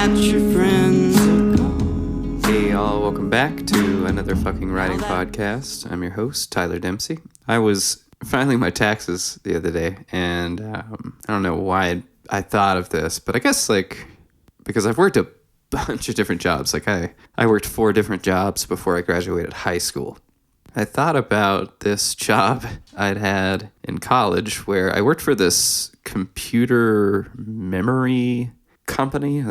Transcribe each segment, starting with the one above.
that your friends are gone. Hey y'all, welcome back to another fucking writing podcast. I'm your host, Tyler Dempsey. I was filing my taxes the other day, and I don't know why I thought of this, but I guess because I've worked a bunch of different jobs. I worked 4 different jobs before I graduated high school. I thought about this job I'd had in college where I worked for this computer memory company.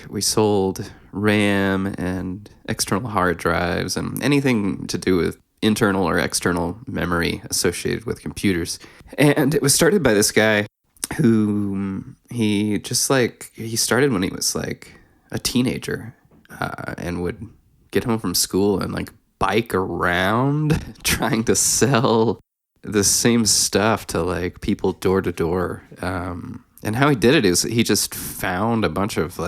We sold RAM and external hard drives and anything to do with internal or external memory associated with computers. And it was started by this guy who he started when he was a teenager and would get home from school and bike around trying to sell the same stuff to people door to door. And how he did it is he just found a bunch of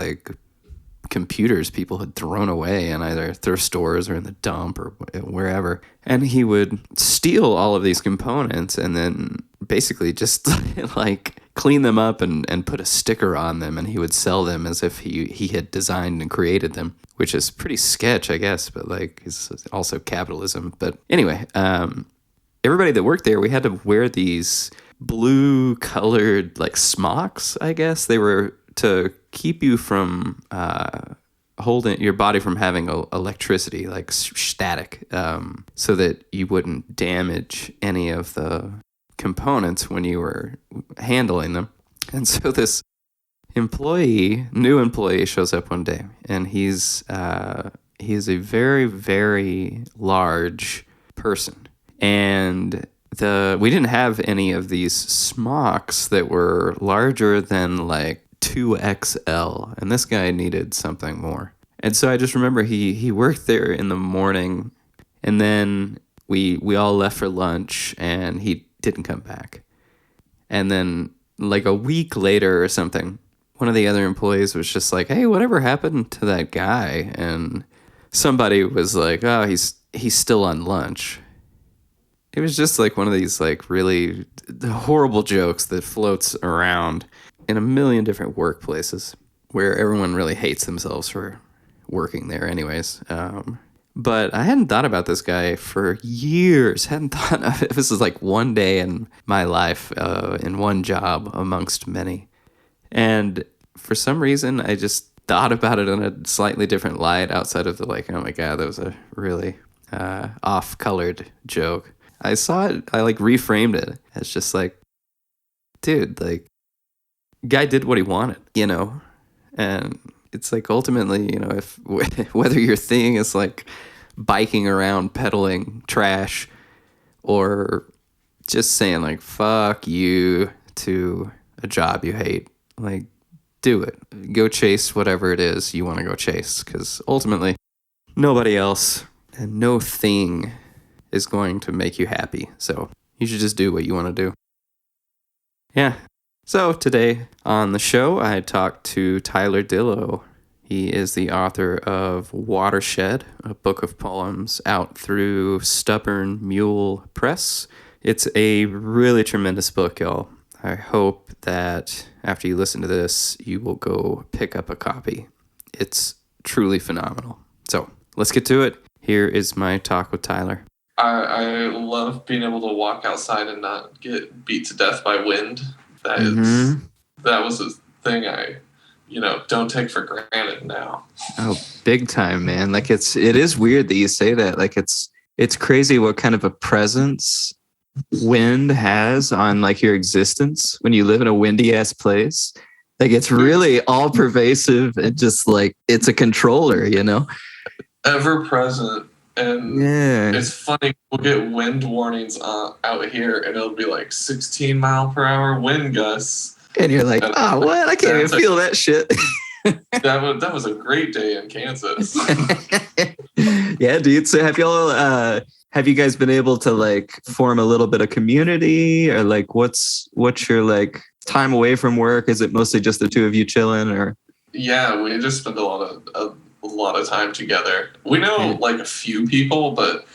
computers people had thrown away in either thrift stores or in the dump or wherever. And he would steal all of these components and then basically just clean them up and put a sticker on them, and he would sell them as if he had designed and created them, which is pretty sketch, I guess, but it's also capitalism. But anyway, everybody that worked there, we had to wear these blue colored smocks, I guess. They were to keep you from holding your body from having electricity, static, so that you wouldn't damage any of the components when you were handling them. And so this new employee shows up one day, and he's a very, very large person. And we didn't have any of these smocks that were larger than 2XL, and this guy needed something more. And so I just remember he worked there in the morning, and then we all left for lunch, and he didn't come back. And then a week later or something, one of the other employees was just hey, whatever happened to that guy? And somebody was oh, he's still on lunch. It was just one of these really horrible jokes that floats around in a million different workplaces where everyone really hates themselves for working there anyways. But I hadn't thought about this guy for years. Hadn't thought of it. This is one day in my life, in one job amongst many. And for some reason, I just thought about it in a slightly different light outside of the oh my God, that was a really off-colored joke. I saw it, I reframed it as just dude, guy did what he wanted, and it's ultimately, if whether your thing is biking around peddling trash or just saying fuck you to a job you hate, do it. Go chase whatever it is you want to go chase, because ultimately nobody else and no thing is going to make you happy. So you should just do what you want to do. Yeah. So today on the show, I talked to Tyler Dillow. He is the author of Watershed, a book of poems out through Stubborn Mule Press. It's a really tremendous book, y'all. I hope that after you listen to this, you will go pick up a copy. It's truly phenomenal. So let's get to it. Here is my talk with Tyler. I love being able to walk outside and not get beat to death by wind. That was a thing I don't take for granted now. Oh, big time, man. It is weird that you say that. It's crazy what kind of a presence wind has on your existence when you live in a windy ass place. It's really all pervasive and just it's a controller, Ever present. And yeah, it's funny, we'll get wind warnings out here, and it'll be 16 mile per hour wind gusts. And you're what? I can't even feel that shit. That was a great day in Kansas. Yeah, dude. So have you guys been able to form a little bit of community, or what's your time away from work? Is it mostly just the two of you chilling, or? Yeah, we just spend a lot of time together. We know a few people, but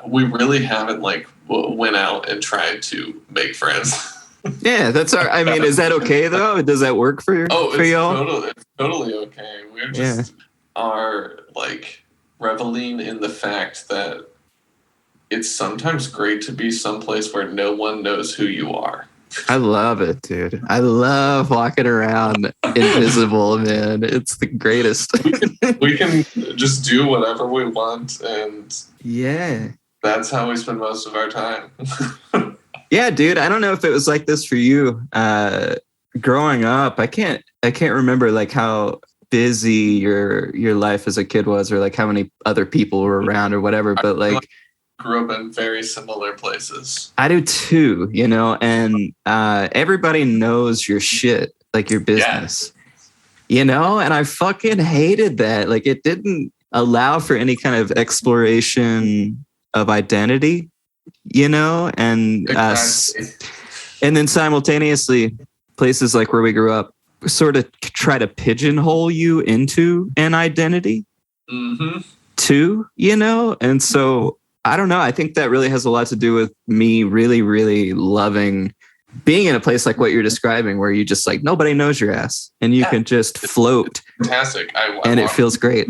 we really haven't went out and tried to make friends. Yeah, that's our. I mean, is that okay though? Does that work for y'all? It's totally okay. We're just are like reveling in the fact that it's sometimes great to be someplace where no one knows who you are. I love it, dude. I love walking around invisible, man. It's the greatest. We can just do whatever we want, and yeah, that's how we spend most of our time. yeah, dude. I don't know if it was like this for you. Growing up, I can't remember like how busy your life as a kid was, or like how many other people were around or whatever. But like, grew up in very similar places. I do too, you know, and everybody knows your shit, like your business, you know, and I fucking hated that. Like it didn't allow for any kind of exploration of identity, you know, and and then simultaneously places like where we grew up sort of try to pigeonhole you into an identity too, you know, and so I don't know. I think that really has a lot to do with me really, really loving being in a place like what you're describing, where you just like nobody knows your ass and you can just float. Fantastic. It feels great.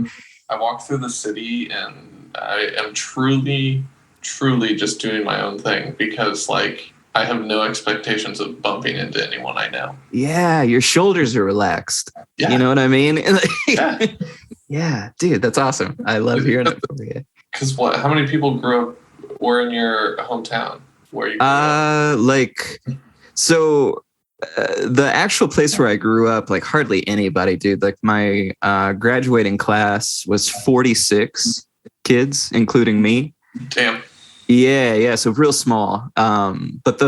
I walk through the city and I am truly, truly just doing my own thing because like I have no expectations of bumping into anyone I know. Yeah, your shoulders are relaxed. Yeah. You know what I mean? Yeah, dude, that's awesome. I love hearing it from you. Because how many people were in your hometown where you grew up? So the actual place where I grew up, like hardly anybody, dude. Like my graduating class was 46 kids, including me. Damn. Yeah. So real small. But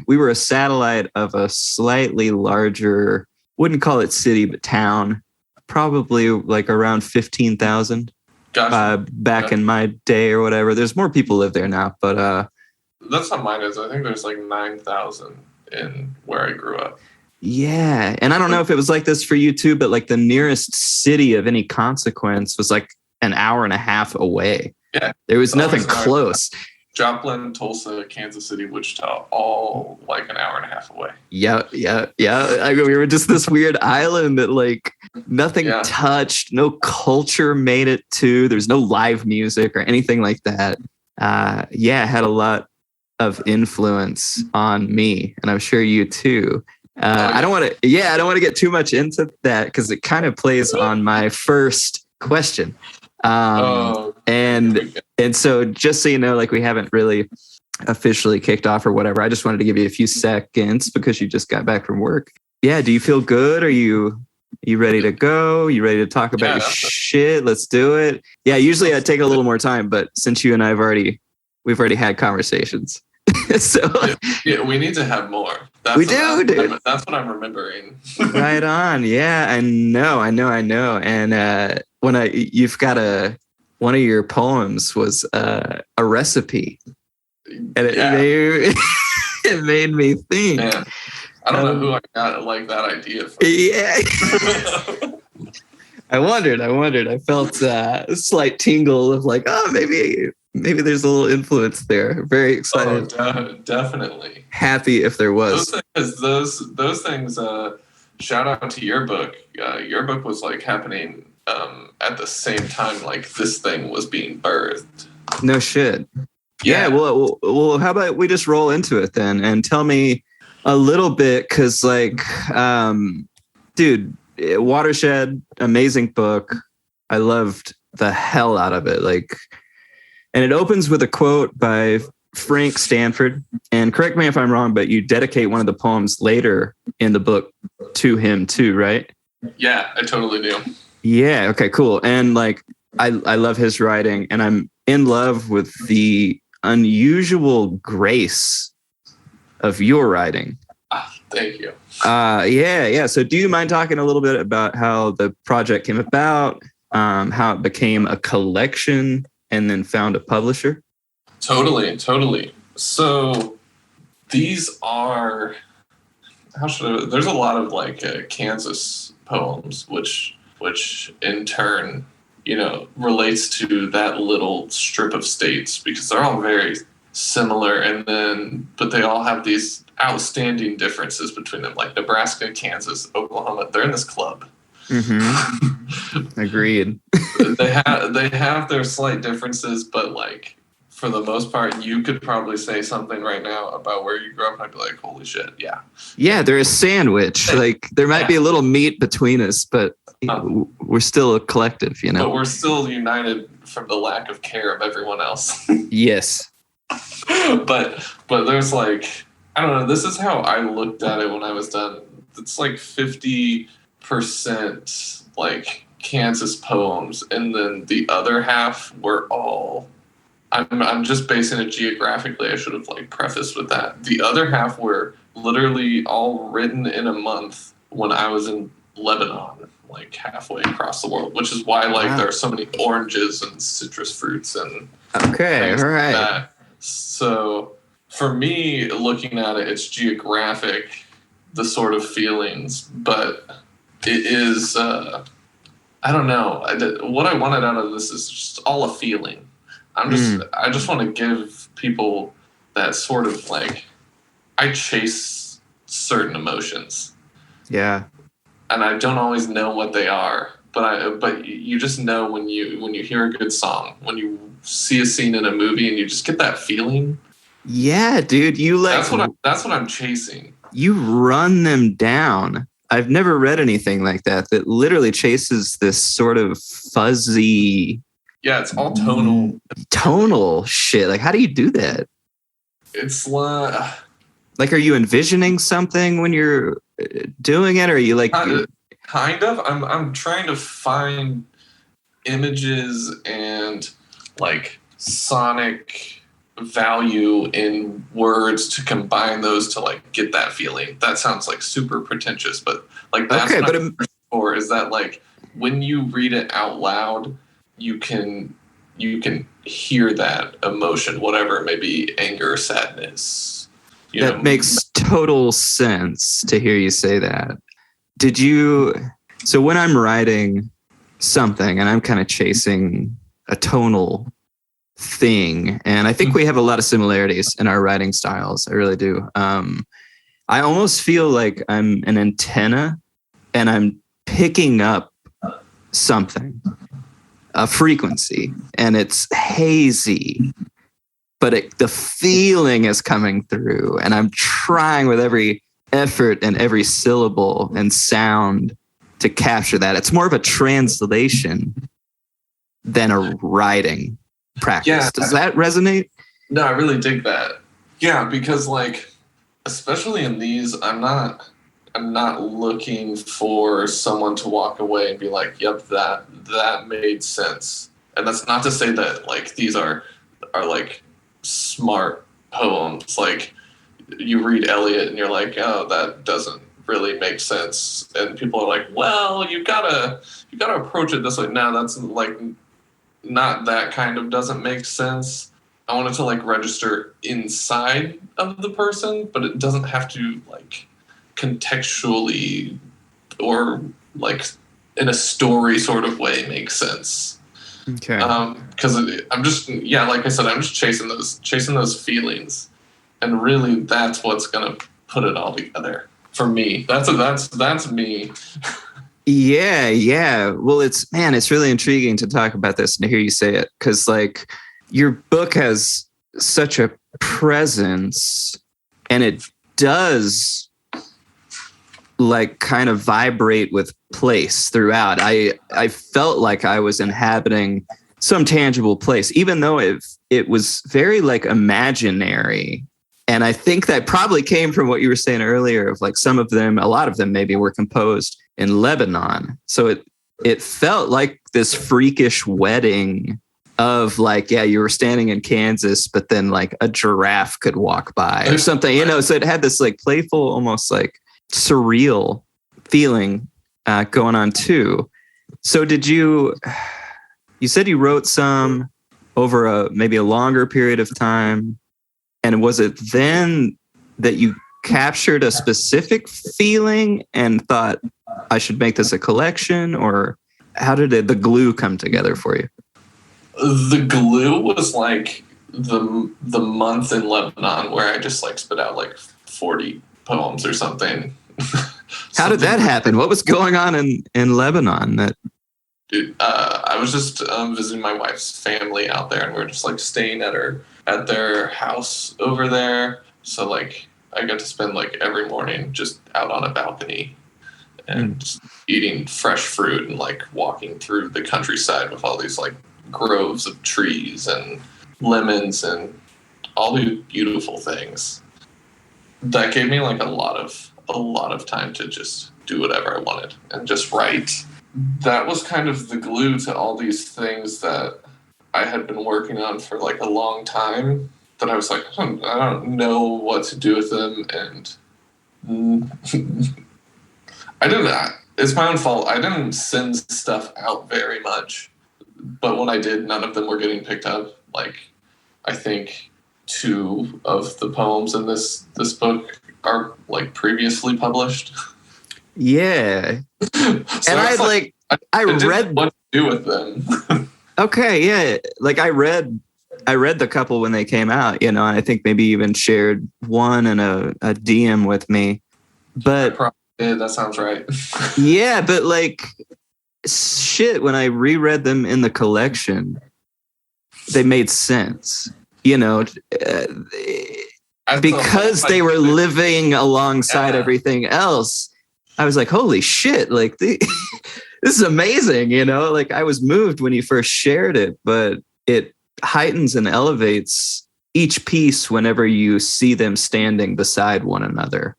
we were a satellite of a slightly larger, wouldn't call it city, but town, probably like around 15,000. Gotcha. Back in my day or whatever. There's more people live there now, but that's how mine is. I think there's like 9,000 in where I grew up. Yeah, and I don't know if it was like this for you too, but like the nearest city of any consequence was like an hour and a half away. Yeah, there was nothing close. Joplin, Tulsa, Kansas City, Wichita, all like an hour and a half away. Yeah. I mean, we were just this weird island that like nothing touched, no culture made it to. There's no live music or anything like that. It had a lot of influence on me, and I'm sure you too. I don't want to get too much into that because it kind of plays on my first question. And so just so you know, like we haven't really officially kicked off or whatever. I just wanted to give you a few seconds because you just got back from work. Yeah. Do you feel good? Are you ready to go? You ready to talk about your shit? Let's do it. Yeah. Usually I'd take a little more time, but since you and I we've already had conversations. So we need to have more. We do, dude. That's what I'm remembering. Right on. Yeah, I know. And one of your poems was a recipe, and it made me think. Man, I don't know who I got like that idea from. Yeah. I wondered. I felt a slight tingle of like, oh, maybe there's a little influence there. Very excited. Oh, definitely. Happy if there was. Those things. Shout out to your book. Your book was like happening at the same time like this thing was being birthed. No shit. Yeah. Well, how about we just roll into it then and tell me a little bit, because like, dude, Watershed, amazing book. I loved the hell out of it. Like, and it opens with a quote by Frank Stanford. And correct me if I'm wrong, but you dedicate one of the poems later in the book to him too, right? Yeah, I totally do. Yeah. Okay, cool. And like, I love his writing, and I'm in love with the unusual grace of your writing. Thank you. Yeah. So do you mind talking a little bit about how the project came about, how it became a collection and then found a publisher? Totally. So these are, there's a lot of like Kansas poems, which in turn, relates to that little strip of states because they're all very similar, but they all have these outstanding differences between them. Like Nebraska, Kansas, Oklahoma, they're in this club. Mm-hmm. Agreed. they have their slight differences, but like for the most part, you could probably say something right now about where you grew up, and I'd be like, "Holy shit, yeah." Yeah, they're a sandwich. Like there might be a little meat between us, but we're still a collective, you know. But we're still united from the lack of care of everyone else. Yes. but there's like, I don't know. This is how I looked at it when I was done. It's like 50% like Kansas poems, and then the other half were all. I'm just basing it geographically. I should have like prefaced with that. The other half were literally all written in a month when I was in Lebanon, like halfway across the world, which is why like there are so many oranges and citrus fruits and okay, all right. like that. So for me, looking at it, it's geographic, the sort of feelings, but it is. I don't know. What I wanted out of this is just all a feeling. I just want to give people that sort of like, I chase certain emotions. Yeah. And I don't always know what they are, but you just know when you hear a good song, when you see a scene in a movie and you just get that feeling. Yeah, dude, that's what I'm chasing. You run them down. I've never read anything like that literally chases this sort of fuzzy. Yeah, it's all tonal. Tonal shit. Like, how do you do that? It's like, are you envisioning something when you're doing it, or are you like kind of? I'm trying to find images and like sonic value in words to combine those to like get that feeling. That sounds like super pretentious, but like that's what I'm for, is that like when you read it out loud, you can hear that emotion, whatever it may be, anger, sadness. That makes total sense to hear you say that. So when I'm writing something and I'm kind of chasing a tonal thing, and I think we have a lot of similarities in our writing styles. I really do. I almost feel like I'm an antenna and I'm picking up something, a frequency, and it's hazy, but the feeling is coming through, and I'm trying with every effort and every syllable and sound to capture that. It's more of a translation than a writing practice. Yeah. Does that resonate? No, I really dig that. Yeah, because like, especially in these, I'm not looking for someone to walk away and be like, yep, that made sense. And that's not to say that like these are like smart poems. Like you read Eliot and you're like, oh, that doesn't really make sense. And people are like, well, you gotta approach it this way. No, that's like not that kind of doesn't make sense. I want it to like register inside of the person, but it doesn't have to like contextually or like in a story sort of way make sense. Okay. Because I'm just, yeah, like I said, I'm just chasing those feelings, and really that's what's gonna put it all together for me. That's me. Yeah. Well, it's really intriguing to talk about this and to hear you say it, because like your book has such a presence, and it does like kind of vibrate with place throughout. I felt like I was inhabiting some tangible place, even though it was very like imaginary. And I think that probably came from what you were saying earlier of like some of them, a lot of them maybe were composed in Lebanon. So it felt like this freakish wedding of like, yeah, you were standing in Kansas, but then like a giraffe could walk by or something, you know? So it had this like playful, almost like surreal feeling going on too. So you said you wrote some over maybe a longer period of time. And was it then that you captured a specific feeling and thought, I should make this a collection? Or how did the glue come together for you? The glue was like the month in Lebanon where I just like spit out like 40 poems or something. How did that happen? What was going on in Lebanon? Dude, I was just visiting my wife's family out there, and we were just like staying at their house over there. So like I got to spend like every morning just out on a balcony and just eating fresh fruit and like walking through the countryside with all these like groves of trees and lemons and all these beautiful things. That gave me like a lot of time to just do whatever I wanted and just write. That was kind of the glue to all these things that I had been working on for like a long time, that I was like, I don't know what to do with them, and I didn't. It's my own fault. I didn't send stuff out very much, but when I did, none of them were getting picked up. Like, I think 2 of the poems in this book are like previously published. Yeah. So and I read what to do with them. Okay, yeah. Like I read the couple when they came out, and I think maybe even shared one in a DM with me. But yeah, that sounds right. Yeah, but like shit, when I reread them in the collection, they made sense. Because they were living alongside everything else. I was like, holy shit, like this is amazing, like I was moved when you first shared it, but it heightens and elevates each piece whenever you see them standing beside one another.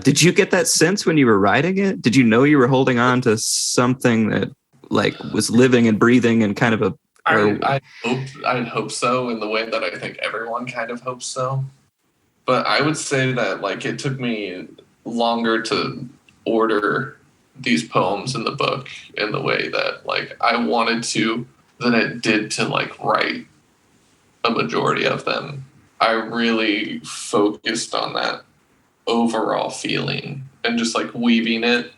Did you get that sense when you were writing it? Did you know you were holding on to something that like was living and breathing and kind of a... I'd hope so, in the way that I think everyone kind of hopes so. But I would say that like it took me longer to order these poems in the book in the way that like I wanted to than it did to like write a majority of them. I really focused on that overall feeling and just like weaving it,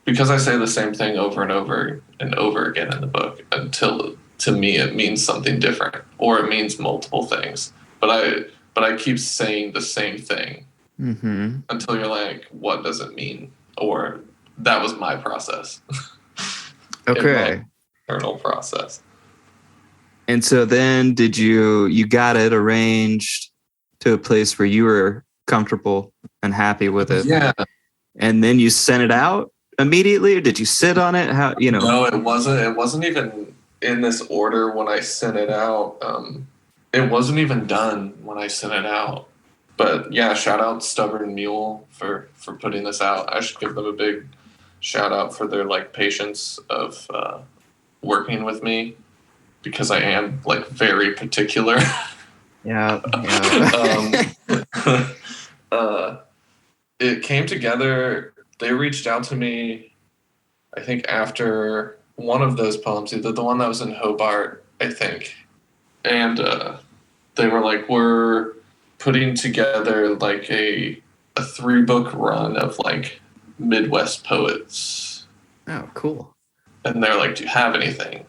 because I say the same thing over and over and over again in the book until to me it means something different, or it means multiple things. But I keep saying the same thing until you're like, what does it mean? Or that was my process. Okay. My internal process. And so then you got it arranged to a place where you were comfortable and happy with it. Yeah. And then you sent it out immediately, or did you sit on it? How, No, it wasn't even in this order when I sent it out. It wasn't even done when I sent it out. But yeah, shout out Stubborn Mule for putting this out. I should give them a big shout out for their like patience of working with me, because I am like very particular. Yeah. It came together. They reached out to me, I think, after one of those poems, either the one that was in Hobart, I think. And they were like, we're putting together like a 3-book run of like Midwest poets. Oh, cool. And they're like, do you have anything?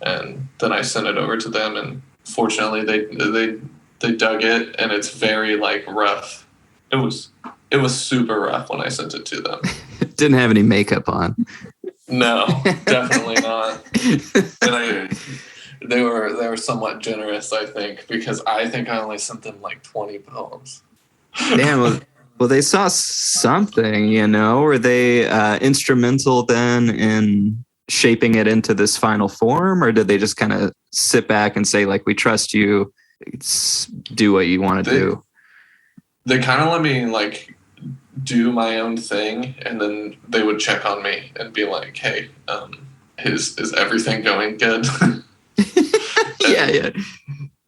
And then I sent it over to them, and fortunately they dug it, and it's very like rough. It was super rough when I sent it to them. Didn't have any makeup on. No, definitely not. And they were somewhat generous, I think, because I think I only sent them like 20 poems. Damn. Well, they saw something, Were they instrumental then in shaping it into this final form, or did they just kind of sit back and say, like, we trust you, do what you want to do? They kind of let me like do my own thing, and then they would check on me and be like, hey, is everything going good? Yeah.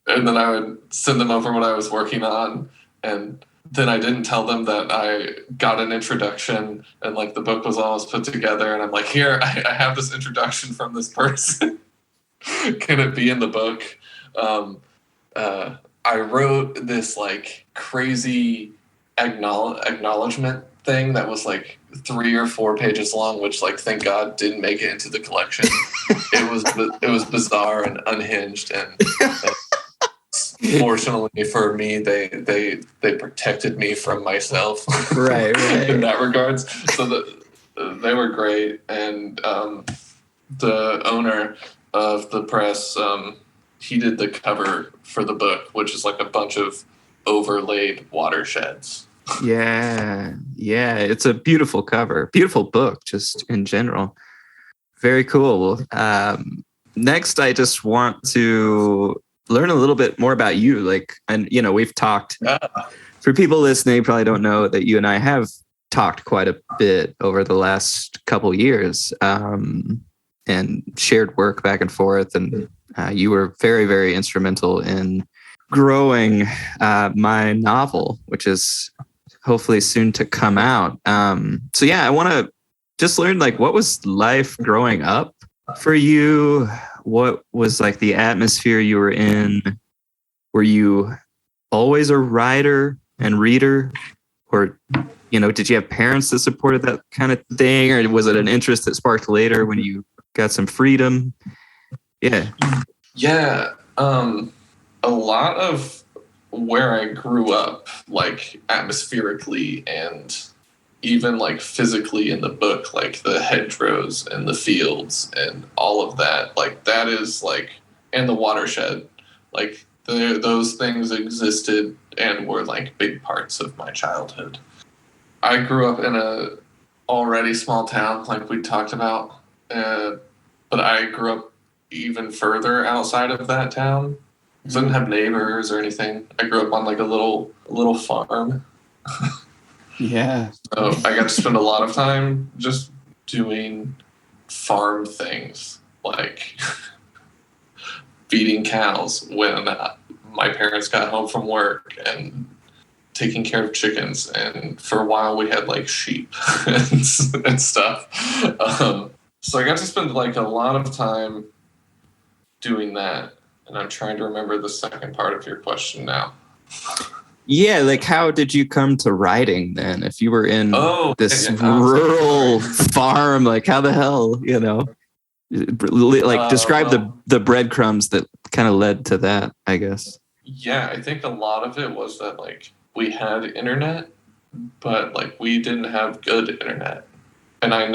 And then I would send them over what I was working on, and then I didn't tell them that I got an introduction and like the book was almost put together, and I'm like, here, I have this introduction from this person. Can it be in the book? I wrote this like crazy acknowledgement thing that was like 3 or 4 pages long, which like thank God didn't make it into the collection. It was bizarre and unhinged and Fortunately for me, they protected me from myself. Right. In that regards. So they were great, and the owner of the press, he did the cover for the book, which is like a bunch of overlaid watersheds. Yeah. It's a beautiful cover, beautiful book, just in general. Very cool. Next, I just want to learn a little bit more about you. We've talked. For people listening, probably don't know that you and I have talked quite a bit over the last couple years, and shared work back and forth. And you were very, very instrumental in growing my novel, which is hopefully soon to come out. I want to just learn, what was life growing up for you? What was the atmosphere you were in? Were you always a writer and reader, or did you have parents that supported that kind of thing, or was it an interest that sparked later when you got some freedom? Yeah. A lot of where I grew up, atmospherically and even physically in the book, the hedgerows and the fields and all of that, that is and the watershed, those things existed and were big parts of my childhood. I grew up in a already small town, like we talked about, but I grew up even further outside of that town. I didn't have neighbors or anything. I grew up on a little farm. Yeah. So I got to spend a lot of time just doing farm things, like feeding cows when my parents got home from work, and taking care of chickens. And for a while we had sheep and stuff. So I got to spend a lot of time doing that. And I'm trying to remember the second part of your question now. Yeah, how did you come to writing then? If you were in this rural farm, how the hell, describe the breadcrumbs that kind of led to that, I guess. Yeah, I think a lot of it was that we had internet, but we didn't have good internet. And I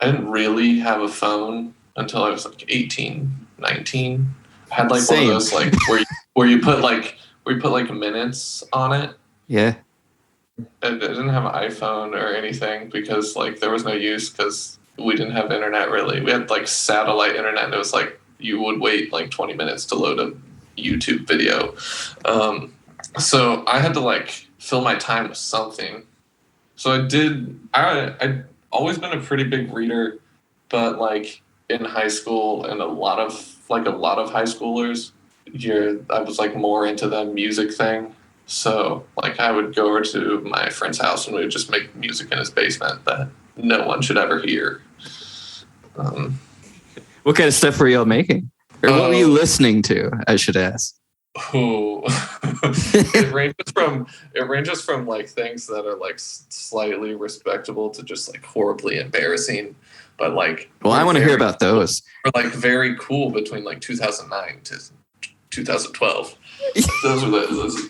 didn't really have a phone until I was 18, 19. I had one of those where you put minutes on it. Yeah. I didn't have an iPhone or anything because there was no use, because we didn't have internet really. We had satellite internet, and it was you would wait 20 minutes to load a YouTube video. So I had to fill my time with something. So I'd always been a pretty big reader, but in high school, and a lot of high schoolers, I was more into the music thing. So I would go over to my friend's house and we would just make music in his basement that no one should ever hear. What kind of stuff were y'all making? Or what were you listening to, I should ask? It ranges from things that are slightly respectable to just horribly embarrassing, but well, I want to hear about those. Or very cool between 2009 to 2012. Those are those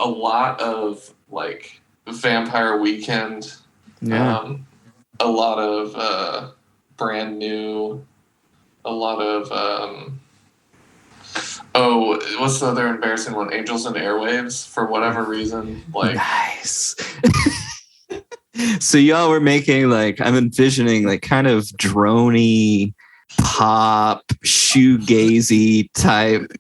a lot of Vampire Weekend. Yeah. A lot of Brand New. A lot of what's the other embarrassing one? Angels and Airwaves, for whatever reason. Nice. So y'all were making I'm envisioning kind of droney, pop, shoegazy type.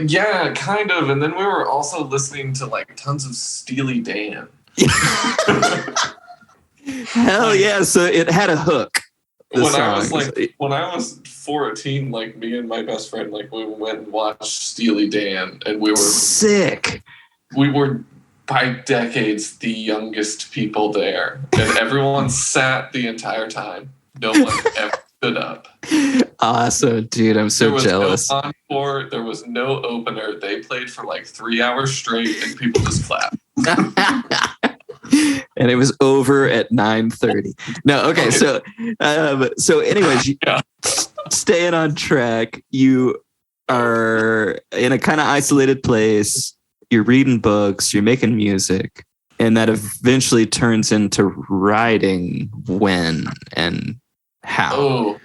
Yeah, kind of. And then we were also listening to tons of Steely Dan. Hell yeah! So it had a hook. When I was 14, me and my best friend, we went and watched Steely Dan, and we were sick. We were by decades the youngest people there, and everyone sat the entire time. No one ever stood up. Awesome, dude! I'm so jealous. No encore, there was no opener. They played for 3 hours straight, and people just clapped. And it was over at 9:30. No, okay. So anyways, yeah. staying on track. You are in a kind of isolated place. You're reading books. You're making music, and that eventually turns into writing. When and how? Oh,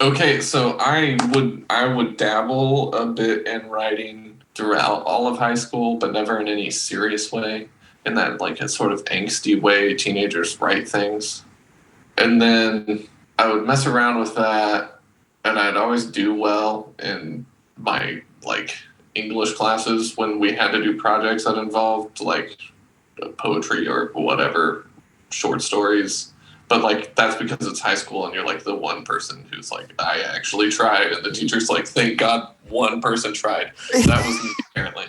okay. So I would dabble a bit in writing throughout all of high school, but never in any serious way. In that like a sort of angsty way teenagers write things. And then I would mess around with that, and I'd always do well in my like English classes when we had to do projects that involved like poetry or whatever, short stories. But like that's because it's high school and you're like the one person who's like, I actually tried, and the teacher's like, thank God one person tried. That was me apparently.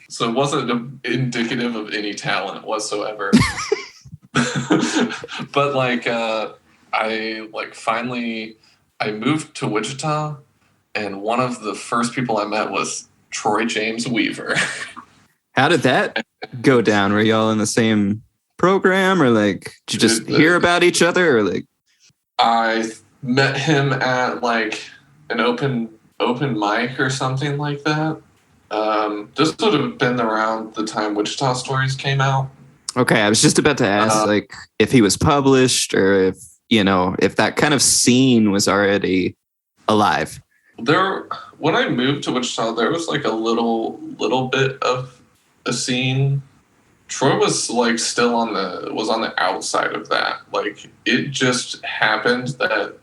So it wasn't indicative of any talent whatsoever. But like I like finally I moved to Wichita, and one of the first people I met was Troy James Weaver. How did that go down? Were y'all in the same program, or like did you just hear about each other, or like? I met him at like an open mic or something like that. This would have been around the time Wichita Stories came out. Okay, I was just about to ask, like, if he was published, or if if that kind of scene was already alive. When I moved to Wichita, there was like a little bit of a scene. Troy was like still on the outside of that. Like it just happened that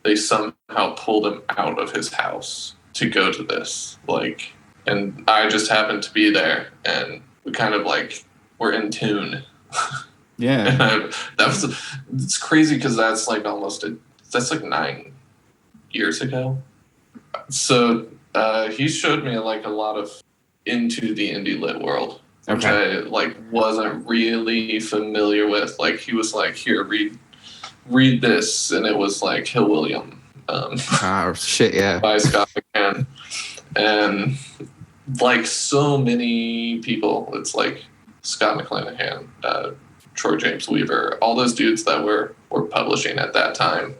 they somehow pulled him out of his house to go to this. Like, and I just happened to be there, and we kind of like were in tune. Yeah. It's crazy because that's like that's like 9 years ago. So he showed me like a lot of into the indie lit world, which I like wasn't really familiar with. Like he was like, here, read this, and it was like Hill William. Shit, yeah. By Scott McCann. And like so many people, it's like Scott McClanahan, Troy James Weaver, all those dudes that were publishing at that time.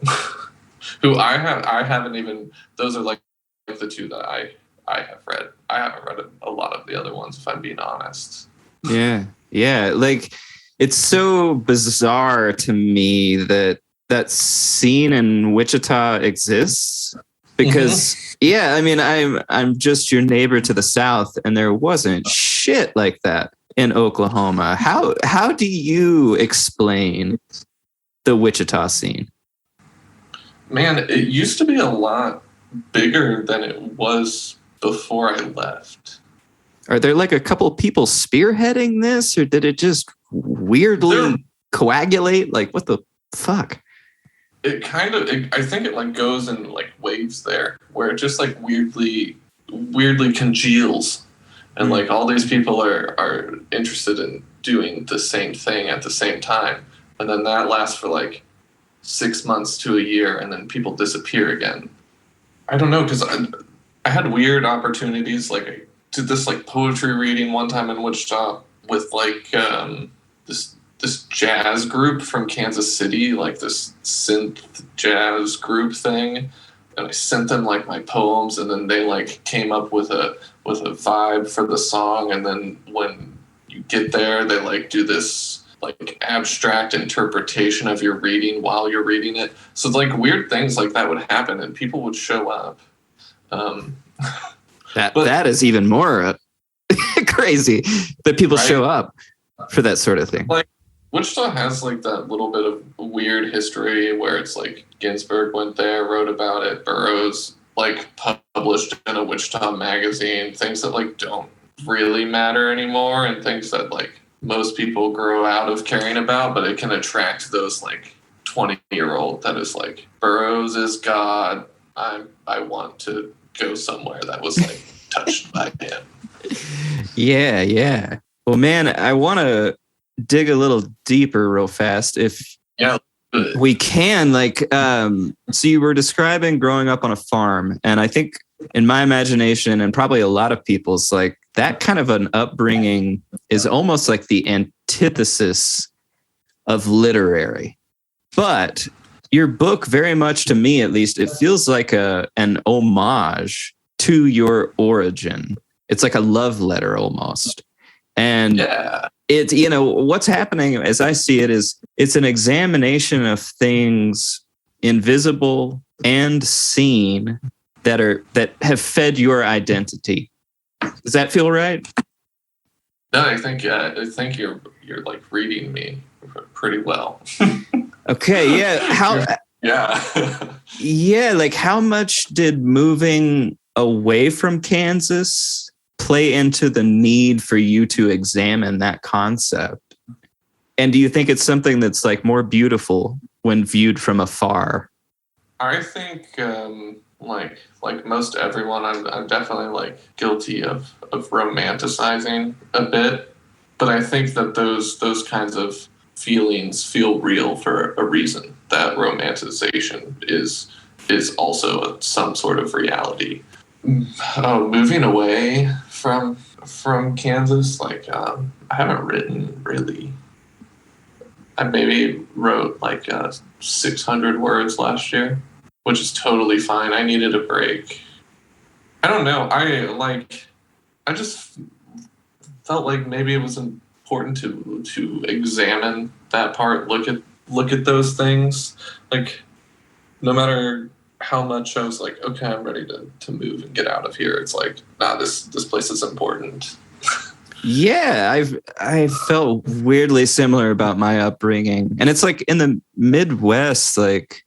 Who I haven't even, those are like the two that I have read. I haven't read a lot of the other ones, if I'm being honest. Yeah. Like it's so bizarre to me that scene in Wichita exists, because I mean I'm just your neighbor to the south, and there wasn't shit like that in Oklahoma. How do you explain the Wichita scene? Man, it used to be a lot bigger than it was before I left. Are there like a couple people spearheading this, or did it just weirdly coagulate? Like what the fuck? It kind of, I think it like goes in like waves there, where it just like weirdly congeals, and like all these people are interested in doing the same thing at the same time, and then that lasts for like 6 months to a year, and then people disappear again. I don't know, because I had weird opportunities. Like I did this like poetry reading one time in Wichita with like this jazz group from Kansas City, like this synth jazz group thing, and I sent them like my poems, and then they like came up with a vibe for the song, and then when you get there, they like do this like abstract interpretation of your reading while you're reading it. So like weird things like that would happen, and people would show up. That is even more crazy that people show up for that sort of thing. Like Wichita has like that little bit of weird history where it's like Ginsberg went there, wrote about it, Burroughs like published in a Wichita magazine, things that like don't really matter anymore, and things that like most people grow out of caring about, but it can attract those like 20-year-old that is like, Burroughs is God. I want to go somewhere that was like touched by him. Yeah. Well, man, I want to dig a little deeper real fast if we can. Like, so you were describing growing up on a farm, and I think in my imagination, and probably a lot of people's, like that kind of an upbringing is almost like the antithesis of literary. But your book very much, to me at least, it feels like an homage to your origin. It's like a love letter almost. And it's, what's happening as I see it is it's an examination of things invisible and seen that have fed your identity. Does that feel right? No, I think you're like reading me pretty well. Okay, yeah. Yeah, like how much did moving away from Kansas play into the need for you to examine that concept? And do you think it's something that's like more beautiful when viewed from afar? I think like most everyone, I'm definitely like guilty of romanticizing a bit, but I think that those kinds of feelings feel real for a reason. That romanticization is also some sort of reality. Oh, moving away from Kansas, like I haven't written really. I maybe wrote like 600 words last year, which is totally fine. I needed a break. I don't know. I just felt like maybe it was important to examine that part, look at those things. Like no matter how much I was like, okay, I'm ready to move and get out of here. It's like, nah, this place is important. Yeah, I felt weirdly similar about my upbringing. And it's like in the Midwest, like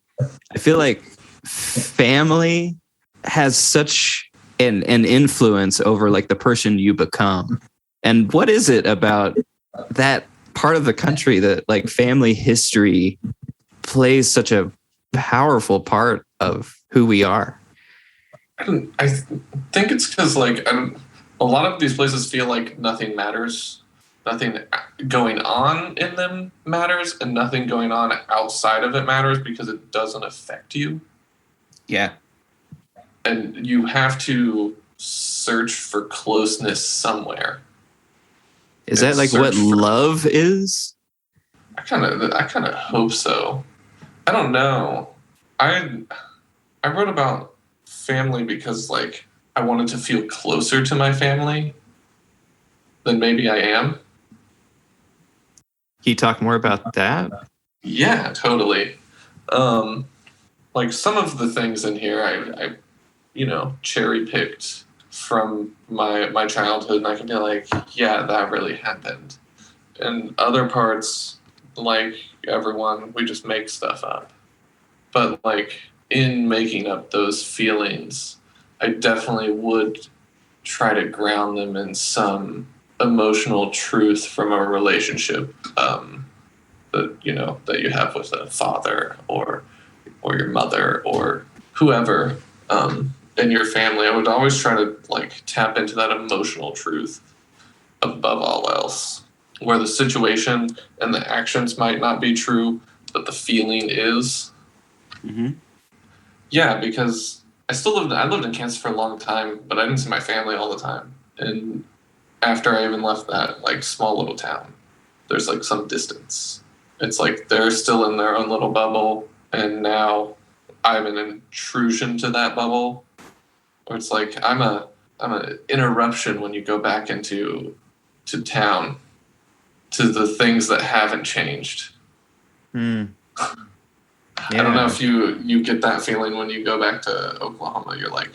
I feel like family has such an influence over like the person you become. And what is it about that part of the country that like family history plays such a powerful part of who we are? I think it's because like a lot of these places feel like nothing matters, nothing going on in them matters, and nothing going on outside of it matters because it doesn't affect you. Yeah. And you have to search for closeness somewhere. Is that like what love is? I kind of hope so. I don't know. I wrote about family because like I wanted to feel closer to my family than maybe I am. Can you talk more about that? Yeah, totally. Like some of the things in here I cherry picked from my childhood, and I can be like, yeah, that really happened. And other parts, like everyone, we just make stuff up. But like in making up those feelings, I definitely would try to ground them in some emotional truth from a relationship that you have with a father or your mother or whoever in your family. I would always try to like tap into that emotional truth above all else, where the situation and the actions might not be true, but the feeling is. Mm-hmm. Yeah, because I lived in Kansas for a long time, but I didn't see my family all the time. And after I even left that like small little town, there's like some distance. It's like they're still in their own little bubble, and now I'm an intrusion to that bubble. Or it's like I'm an interruption when you go back to town, to the things that haven't changed. Mm. Yeah. I don't know if you get that feeling when you go back to Oklahoma. You're like,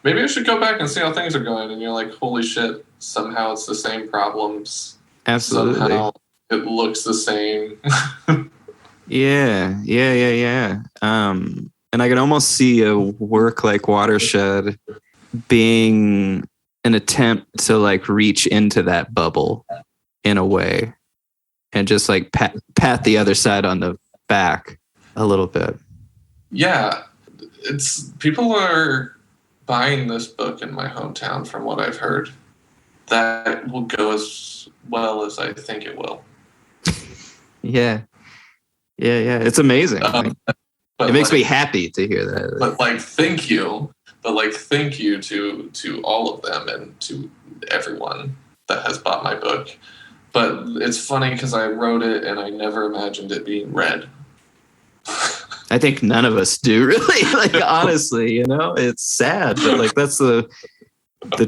maybe I should go back and see how things are going. And you're like, holy shit, somehow it's the same problems. Absolutely. Somehow it looks the same. Yeah. And I can almost see a work like Watershed being an attempt to like reach into that bubble in a way and just like pat the other side on the back a little bit. Yeah, it's people are buying this book in my hometown from what I've heard. That will go as well as I think it will. Yeah. It's amazing. It makes me happy to hear that. But like, thank you. But like, thank you to all of them and to everyone that has bought my book. But it's funny because I wrote it and I never imagined it being read. I think none of us do really. Like, honestly, you know, it's sad, but like that's the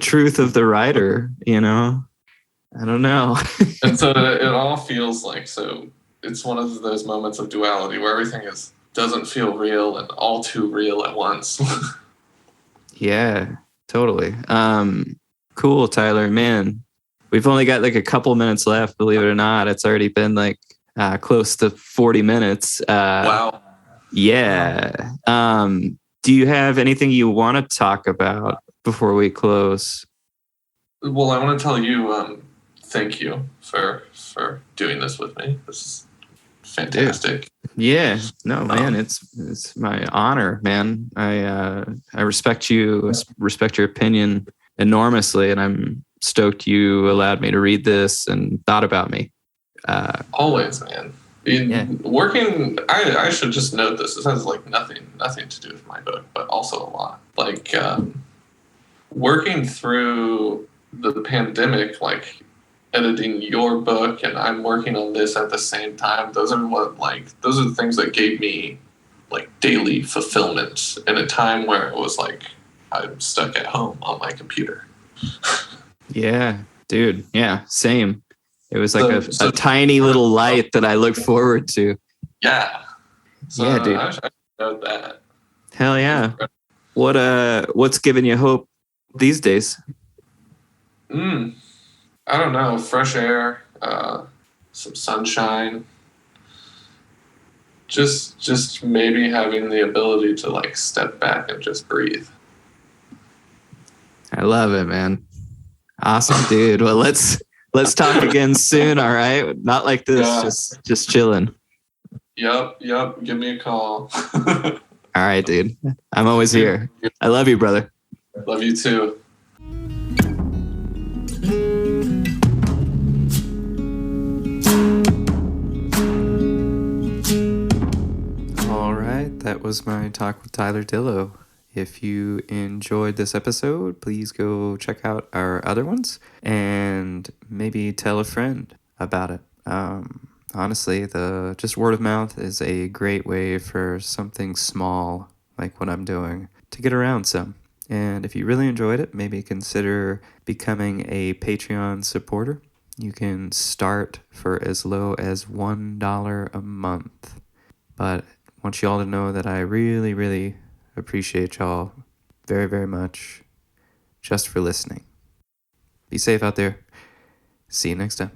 truth of the writer, you know. I don't know. And so it all feels like, so it's one of those moments of duality where everything doesn't feel real and all too real at once. Yeah, totally. Cool, Tyler. Man, we've only got like a couple minutes left, believe it or not. It's already been like close to 40 minutes. Wow. Yeah. Do you have anything you want to talk about before we close? Well, I want to tell you, thank you for doing this with me. This is fantastic. Yeah. No, man, it's my honor, man. I respect you, respect your opinion enormously, and I'm stoked you allowed me to read this and thought about me. Always, man. Working, I should just note this. This has like nothing to do with my book, but also a lot. Like working through the pandemic, like editing your book, and I'm working on this at the same time. Those are the things that gave me like daily fulfillment in a time where it was like I'm stuck at home on my computer. Yeah, dude. Yeah, same. It was like a tiny little light that I look forward to. Yeah. So yeah, dude. I should note that. Hell yeah. What's giving you hope these days? I don't know. Fresh air, some sunshine. Just maybe having the ability to like step back and just breathe. I love it, man. Awesome, dude. Well, let's talk again soon, all right? Not like this, Yeah. just chilling. Yep. Give me a call. All right, dude. I'm always here. I love you, brother. Love you too. All right, that was my talk with Tyler Dillow. If you enjoyed this episode, please go check out our other ones and maybe tell a friend about it. Honestly, just word of mouth is a great way for something small like what I'm doing to get around some. And if you really enjoyed it, maybe consider becoming a Patreon supporter. You can start for as low as $1 a month. But I want you all to know that I really, really appreciate y'all very, very much just for listening. Be safe out there. See you next time.